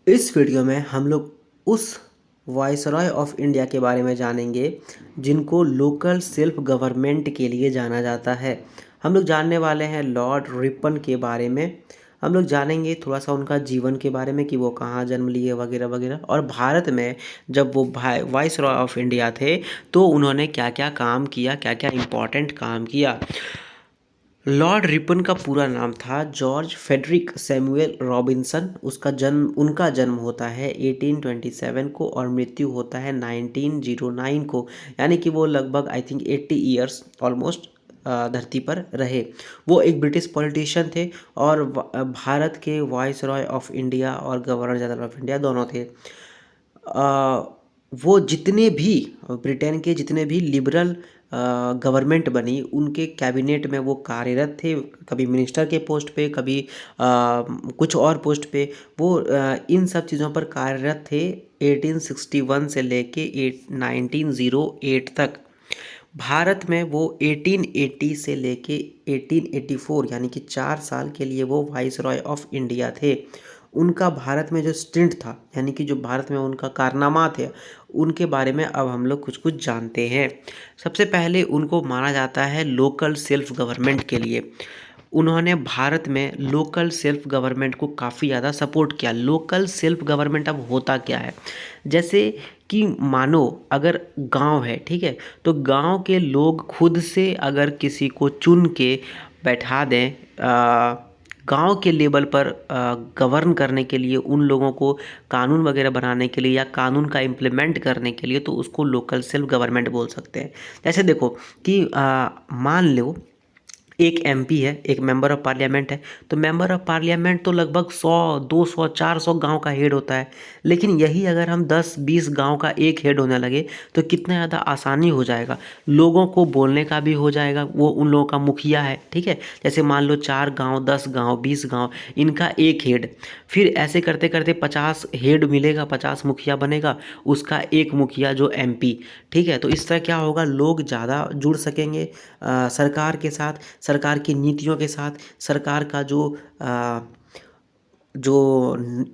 इस वीडियो में हम लोग उस वायसरॉय ऑफ इंडिया के बारे में जानेंगे जिनको लोकल सेल्फ गवर्नमेंट के लिए जाना जाता है। हम लोग जानने वाले हैं लॉर्ड रिपन के बारे में। हम लोग जानेंगे थोड़ा सा उनका जीवन के बारे में कि वो कहाँ जन्म लिए वगैरह वगैरह, और भारत में जब वो वायसरॉय ऑफ इंडिया थे तो उन्होंने क्या क्या काम किया, क्या क्या इम्पोर्टेंट काम किया। लॉर्ड रिपन का पूरा नाम था जॉर्ज फेडरिक सैमुअल रॉबिन्सन। उनका जन्म होता है 1827 को और मृत्यु होता है 1909 को, यानी कि वो लगभग आई थिंक 80 ईयर्स ऑलमोस्ट धरती पर रहे। वो एक ब्रिटिश पॉलिटिशियन थे और भारत के वाइसरॉय ऑफ इंडिया और गवर्नर जनरल ऑफ इंडिया दोनों थे। वो जितने भी ब्रिटेन के जितने भी लिबरल गवर्नमेंट बनी उनके कैबिनेट में वो कार्यरत थे, कभी मिनिस्टर के पोस्ट पे, कभी कुछ और पोस्ट पे। वो इन सब चीज़ों पर कार्यरत थे 1861 से लेके 1908 तक। भारत में वो 1880 से लेके 1884 यानी कि 4 साल के लिए वो वाइसरॉय ऑफ इंडिया थे। उनका भारत में जो स्टिंट था, यानी कि जो भारत में उनका कारनामा थे, उनके बारे में अब हम लोग कुछ कुछ जानते हैं। सबसे पहले उनको माना जाता है लोकल सेल्फ गवर्नमेंट के लिए। उन्होंने भारत में लोकल सेल्फ गवर्नमेंट को काफ़ी ज़्यादा सपोर्ट किया। लोकल सेल्फ गवर्नमेंट अब होता क्या है, जैसे कि मानो अगर गांव है, ठीक है, तो गांव के लोग खुद से अगर किसी को चुन के बैठा दें गांव के लेवल पर गवर्न करने के लिए, उन लोगों को कानून वगैरह बनाने के लिए या कानून का इम्प्लीमेंट करने के लिए, तो उसको लोकल सेल्फ गवर्नमेंट बोल सकते हैं। जैसे देखो कि मान लो एक एमपी है, एक मेंबर ऑफ पार्लियामेंट है, तो मेंबर ऑफ पार्लियामेंट तो लगभग 100 200 400 गांव का हेड होता है। लेकिन यही अगर हम 10-20 गांव का एक हेड होने लगे तो कितना ज़्यादा आसानी हो जाएगा, लोगों को बोलने का भी हो जाएगा। वो उन लोगों का मुखिया है, ठीक है। जैसे मान लो 4 गांव, 10 गांव, 20 गांव, इनका एक हेड। फिर ऐसे करते करते 50 हेड मिलेगा, 50 मुखिया बनेगा, उसका एक मुखिया जो एमपी, ठीक है। तो इस तरह क्या होगा, लोग ज़्यादा जुड़ सकेंगे सरकार के साथ, सरकार की नीतियों के साथ, सरकार का जो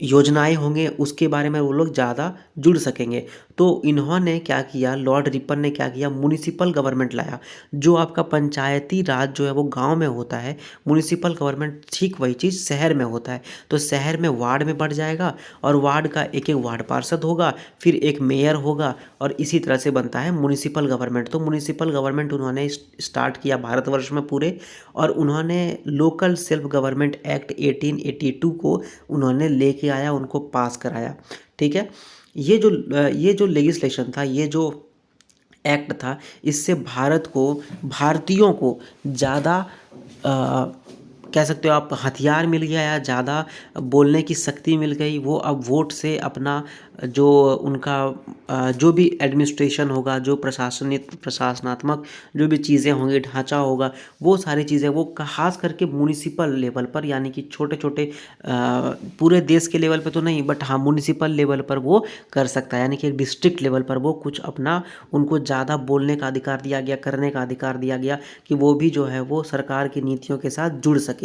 योजनाएं होंगे उसके बारे में वो लोग ज़्यादा जुड़ सकेंगे। तो इन्होंने क्या किया, लॉर्ड रिपन ने क्या किया, म्युनिसिपल गवर्नमेंट लाया। जो आपका पंचायती राज जो है वो गांव में होता है, म्युनिसिपल गवर्नमेंट ठीक वही चीज़ शहर में होता है। तो शहर में वार्ड में बढ़ जाएगा और वार्ड का एक एक वार्ड पार्षद होगा, फिर एक मेयर होगा, और इसी तरह से बनता है म्युनिसिपल गवर्नमेंट। तो म्युनिसिपल गवर्नमेंट उन्होंने स्टार्ट किया भारतवर्ष में पूरे, और उन्होंने लोकल सेल्फ गवर्नमेंट एक्ट 1882 को उन्होंने लेके आया, उनको पास कराया, ठीक है। ये जो लेजिस्लेशन था, ये जो एक्ट था, इससे भारतीयों को ज़्यादा कह सकते हो आप हथियार मिल गया या ज़्यादा बोलने की शक्ति मिल गई। वो अब वोट से अपना जो उनका जो भी एडमिनिस्ट्रेशन होगा, जो प्रशासनात्मक जो भी चीज़ें होंगी, ढांचा होगा, वो सारी चीज़ें वो खास करके म्युनिसिपल लेवल पर, यानी कि छोटे छोटे पूरे देश के लेवल पे तो नहीं, बट हाँ म्युनिसिपल लेवल पर वो कर सकता है। यानी कि एक डिस्ट्रिक्ट लेवल पर वो कुछ अपना, उनको ज़्यादा बोलने का अधिकार दिया गया, करने का अधिकार दिया गया, कि वो भी जो है वो सरकार की नीतियों के साथ जुड़ सके।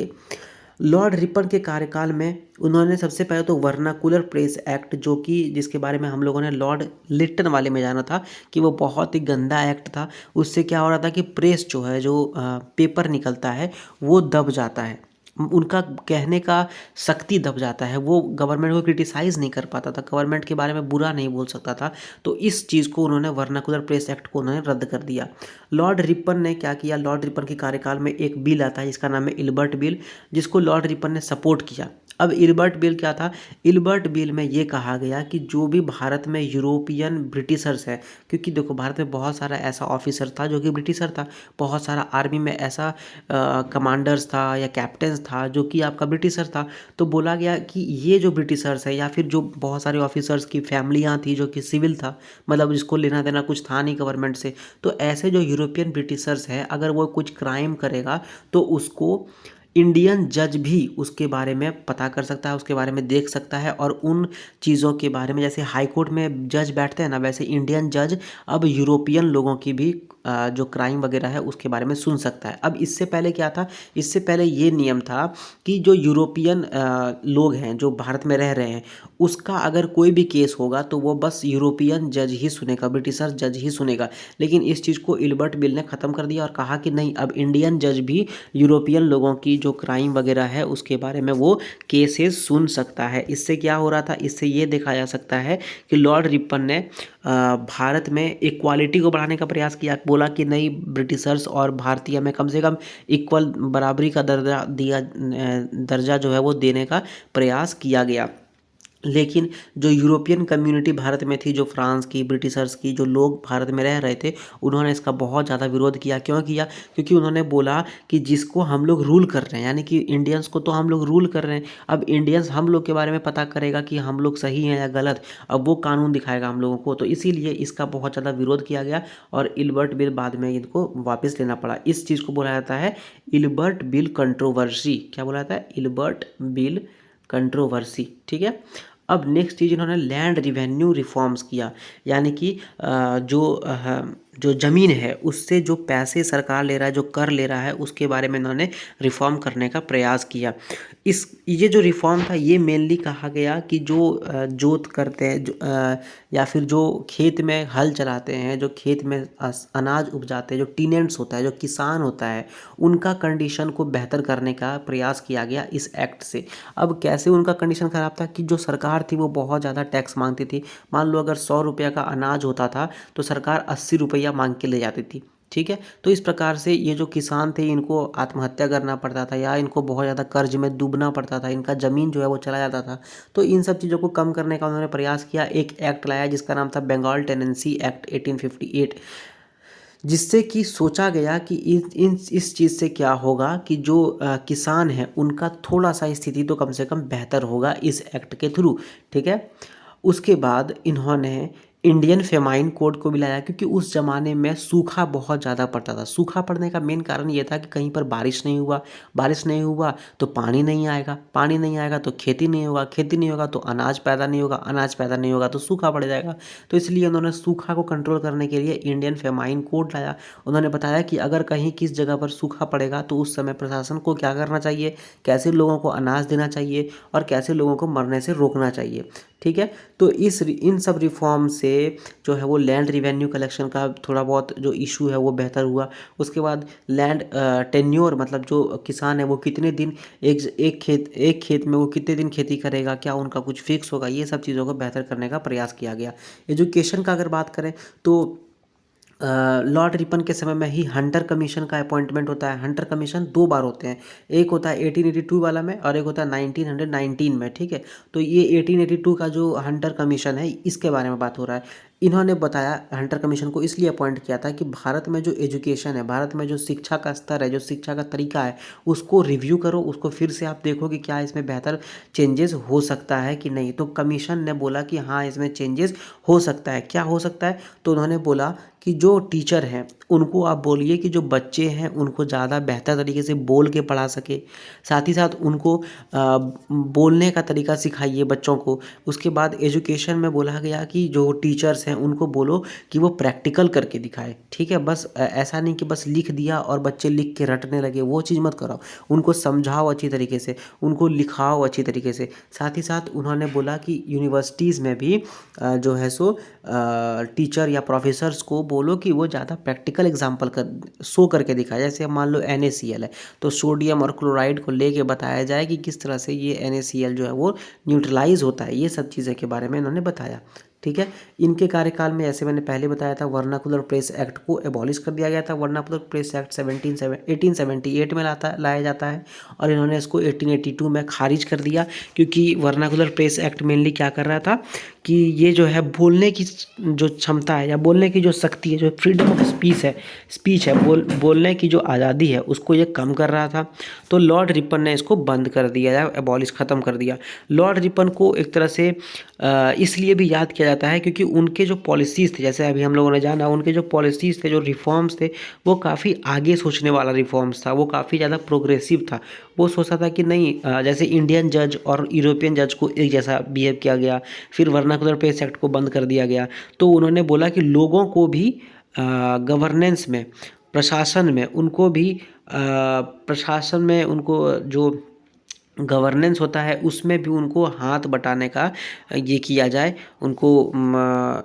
लॉर्ड रिपन के कार्यकाल में उन्होंने सबसे पहले तो वर्नाकुलर प्रेस एक्ट, जो कि जिसके बारे में हम लोगों ने लॉर्ड लिट्टन वाले में जाना था कि वो बहुत ही गंदा एक्ट था। उससे क्या हो रहा था कि प्रेस जो है, जो पेपर निकलता है, वो दब जाता है, उनका कहने का शक्ति दब जाता है, वो गवर्नमेंट को क्रिटिसाइज़ नहीं कर पाता था, गवर्नमेंट के बारे में बुरा नहीं बोल सकता था। तो इस चीज़ को उन्होंने वर्नाकुलर प्रेस एक्ट को उन्होंने रद्द कर दिया। लॉर्ड रिपन ने क्या किया, लॉर्ड रिपन के कार्यकाल में एक बिल आता है जिसका नाम है इल्बर्ट बिल, जिसको लॉर्ड रिपन ने सपोर्ट किया। अब इल्बर्ट बिल क्या था, इल्बर्ट बिल में ये कहा गया कि जो भी भारत में यूरोपियन ब्रिटिशर्स है, क्योंकि देखो भारत में बहुत सारा ऐसा ऑफिसर था जो कि ब्रिटिशर था, बहुत सारा आर्मी में ऐसा कमांडर्स था या कैप्टन्स था जो कि आपका ब्रिटिशर था। तो बोला गया कि ये जो ब्रिटिशर्स है, या फिर जो बहुत सारे ऑफिसर्स की फैमिलियाँ थी जो कि सिविल था, मतलब जिसको लेना देना कुछ था नहीं गवर्नमेंट से, तो ऐसे जो यूरोपियन ब्रिटिशर्स है, अगर वो कुछ क्राइम करेगा तो उसको इंडियन जज भी उसके बारे में पता कर सकता है, उसके बारे में देख सकता है, और उन चीज़ों के बारे में, जैसे हाई कोर्ट में जज बैठते हैं ना, वैसे इंडियन जज अब यूरोपियन लोगों की भी जो क्राइम वगैरह है उसके बारे में सुन सकता है। अब इससे पहले क्या था, इससे पहले ये नियम था कि जो यूरोपियन लोग हैं जो भारत में रह रहे हैं, उसका अगर कोई भी केस होगा तो वो बस यूरोपियन जज ही सुनेगा, ब्रिटिशर जज ही सुनेगा। लेकिन इस चीज़ को इल्बर्ट बिल ने ख़त्म कर दिया और कहा कि नहीं, अब इंडियन जज भी यूरोपियन लोगों की जो क्राइम वगैरह है उसके बारे में वो केसेस सुन सकता है। इससे क्या हो रहा था, इससे ये देखा जा सकता है कि लॉर्ड रिपन ने भारत में इक्वालिटी को बढ़ाने का प्रयास किया। बोला कि नहीं, ब्रिटिशर्स और भारतीय में कम से कम इक्वल बराबरी का दर्जा जो है वो देने का प्रयास किया गया। लेकिन जो यूरोपियन कम्युनिटी भारत में थी, जो फ्रांस की, ब्रिटिशर्स की, जो लोग भारत में रह रहे थे, उन्होंने इसका बहुत ज़्यादा विरोध किया। क्यों किया? क्योंकि उन्होंने बोला कि जिसको हम लोग रूल कर रहे हैं, यानी कि इंडियंस को तो हम लोग रूल कर रहे हैं, अब इंडियंस हम लोग के बारे में पता करेगा कि हम लोग सही हैं या गलत, अब वो कानून दिखाएगा हम लोगों को। तो इसीलिए इसका बहुत ज़्यादा विरोध किया गया और इल्बर्ट बिल बाद में इनको वापस लेना पड़ा। इस चीज़ को बोला जाता है इल्बर्ट बिल कंट्रोवर्सी। क्या बोला जाता है? Ilbert bill controversy. ठीक है। अब नेक्स्ट चीज़, इन्होंने लैंड रिवेन्यू रिफॉर्म्स किया, यानी कि जो ज़मीन है उससे जो पैसे सरकार ले रहा है, जो कर ले रहा है, उसके बारे में इन्होंने रिफॉर्म करने का प्रयास किया। ये जो रिफॉर्म था ये मेनली कहा गया कि जो जोत करते हैं, या फिर जो खेत में हल चलाते हैं, जो खेत में अनाज उपजाते हैं, जो टीनेंट्स होता है, जो किसान होता है, उनका कंडीशन को बेहतर करने का प्रयास किया गया इस एक्ट से। अब कैसे उनका कंडीशन ख़राब था कि जो सरकार थी वो बहुत ज़्यादा टैक्स मांगती थी। मान लो अगर 100 रुपये का अनाज होता था तो सरकार 80 रुपया मांग के ले जाती थी। ठीक है। तो इस प्रकार से ये जो किसान थे इनको आत्महत्या करना पड़ता था या इनको बहुत ज़्यादा कर्ज में डूबना पड़ता था, इनका ज़मीन जो है वो चला जाता था। तो इन सब चीज़ों को कम करने का उन्होंने प्रयास किया। एक एक्ट लाया जिसका नाम था बंगाल टेनेंसी एक्ट 1858, जिससे कि सोचा गया कि इस चीज़ से क्या होगा कि जो किसान हैं उनका थोड़ा सा स्थिति तो कम से कम बेहतर होगा इस एक्ट के थ्रू। ठीक है। उसके बाद इन्होंने इंडियन फेमाइन कोड को भी लाया, क्योंकि उस ज़माने में सूखा बहुत ज़्यादा पड़ता था। सूखा पड़ने का मेन कारण ये था कि कहीं पर बारिश नहीं हुआ, बारिश नहीं हुआ तो पानी नहीं आएगा, पानी नहीं आएगा तो खेती नहीं होगा, खेती नहीं होगा तो अनाज पैदा नहीं होगा, अनाज पैदा नहीं होगा तो सूखा पड़ जाएगा। तो इसलिए उन्होंने सूखा को कंट्रोल करने के लिए इंडियन फेमाइन कोड लाया। उन्होंने बताया कि अगर कहीं किस जगह पर सूखा पड़ेगा तो उस समय प्रशासन को क्या करना चाहिए, कैसे लोगों को अनाज देना चाहिए और कैसे लोगों को मरने से रोकना चाहिए। ठीक है। तो इन सब रिफॉर्म से जो है वो लैंड रिवेन्यू कलेक्शन का थोड़ा बहुत जो इशू है वो बेहतर हुआ। उसके बाद लैंड टेन्योर, मतलब जो किसान है वो कितने दिन एक खेत में वो कितने दिन खेती करेगा, क्या उनका कुछ फिक्स होगा, ये सब चीज़ों को बेहतर करने का प्रयास किया गया। एजुकेशन का अगर बात करें तो लॉर्ड रिपन के समय में ही हंटर कमीशन का अपॉइंटमेंट होता है। हंटर कमीशन 2 बार होते हैं, एक होता है 1882 वाला में और एक होता है 1919 में। ठीक है। तो ये 1882 का जो हंटर कमीशन है इसके बारे में बात हो रहा है। इन्होंने बताया, हंटर कमीशन को इसलिए अपॉइंट किया था कि भारत में जो एजुकेशन है, भारत में जो शिक्षा का स्तर है, जो शिक्षा का तरीका है, उसको रिव्यू करो, उसको फिर से आप देखो कि क्या इसमें बेहतर चेंजेस हो सकता है कि नहीं। तो कमीशन ने बोला कि हाँ, इसमें चेंजेस हो सकता है। क्या हो सकता है? तो उन्होंने बोला कि जो टीचर हैं उनको आप बोलिए कि जो बच्चे हैं उनको ज़्यादा बेहतर तरीके से बोल के पढ़ा सके, साथ ही साथ उनको बोलने का तरीका सिखाइए बच्चों को। उसके बाद एजुकेशन में बोला गया कि जो टीचर्स हैं उनको बोलो कि वो प्रैक्टिकल करके दिखाए। ठीक है। बस ऐसा नहीं कि बस लिख दिया और बच्चे लिख के रटने लगे, वो चीज़ मत कराओ। उनको समझाओ अच्छी तरीके से, उनको लिखाओ अच्छी तरीके से। साथ ही साथ उन्होंने बोला कि यूनिवर्सिटीज़ में भी जो है सो टीचर या प्रोफेसर्स को बोलो कि वो ज़्यादा प्रैक्टिकल एग्जाम्पल शो करके दिखाए। जैसे अब मान लो NaCl है तो सोडियम और क्लोराइड को लेके बताया जाए कि किस तरह से ये NaCl जो है वो न्यूट्रलाइज होता है। ये सब चीज़ें के बारे में इन्होंने बताया। ठीक है। इनके कार्यकाल में, जैसे मैंने पहले बताया था, वर्नाकुलर प्रेस एक्ट को एबॉलिश कर दिया गया था। वर्नाकुलर प्रेस एक्ट 1878 में लाया जाता है और इन्होंने इसको 1882 में खारिज कर दिया, क्योंकि वर्नाकुलर प्रेस एक्ट मेनली क्या कर रहा था कि ये जो है बोलने की जो क्षमता है या बोलने की जो शक्ति है, जो फ्रीडम ऑफ स्पीच है, बोलने की जो आज़ादी है, उसको ये कम कर रहा था। तो लॉर्ड रिपन ने इसको बंद कर दिया या एबॉलिश ख़त्म कर दिया। लॉर्ड रिपन को एक तरह से इसलिए भी याद किया जाता है क्योंकि उनके जो पॉलिसीज़ थे, जैसे अभी हम लोगों ने जाना, उनके जो पॉलिसीज़ थे, जो रिफॉर्म्स थे, वो काफ़ी आगे सोचने वाला रिफॉर्म्स था। वो काफ़ी ज़्यादा प्रोग्रेसिव था। वो सोचता था कि नहीं, जैसे इंडियन जज और यूरोपियन जज को एक जैसा बिहेव किया गया, फिर वर्नाकुलर प्रेस एक्ट को बंद कर दिया गया। तो उन्होंने बोला कि लोगों को भी गवर्नेंस में, प्रशासन में उनको भी प्रशासन में उनको जो गवर्नेंस होता है उसमें भी उनको हाथ बटाने का ये किया जाए, उनको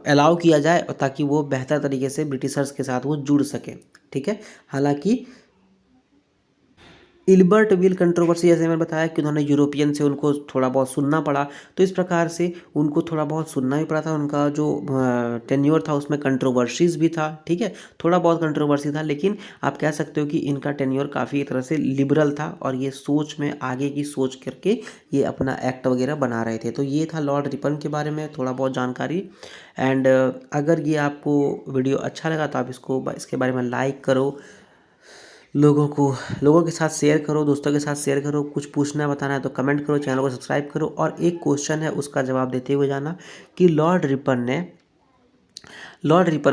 अलाउ किया जाए, और ताकि वो बेहतर तरीके से ब्रिटिशर्स के साथ वो जुड़ सकें। ठीक है। हालांकि इल्बर्ट विल कंट्रोवर्सी, जैसे मैंने बताया कि उन्होंने यूरोपियन से उनको थोड़ा बहुत सुनना पड़ा, तो इस प्रकार से उनको थोड़ा बहुत सुनना भी पड़ा था। उनका जो टेन्योर था उसमें कंट्रोवर्सीज भी था। ठीक है, थोड़ा बहुत कंट्रोवर्सी था, लेकिन आप कह सकते हो कि इनका टेन्योर काफ़ी एक तरह से लिबरल था, और ये सोच में आगे की सोच करके ये अपना एक्ट वगैरह बना रहे थे। तो ये था लॉर्ड रिपन के बारे में थोड़ा बहुत जानकारी। एंड अगर ये आपको वीडियो अच्छा लगा तो आप इसके बारे में लाइक करो, लोगों के साथ शेयर करो, दोस्तों के साथ शेयर करो। कुछ पूछना बताना है तो कमेंट करो, चैनल को सब्सक्राइब करो। और एक क्वेश्चन है उसका जवाब देते हुए जाना कि लॉर्ड रिपन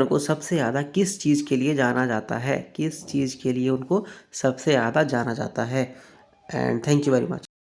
को सबसे ज़्यादा किस चीज़ के लिए जाना जाता है, किस चीज़ के लिए उनको सबसे ज़्यादा जाना जाता है। And thank you very much.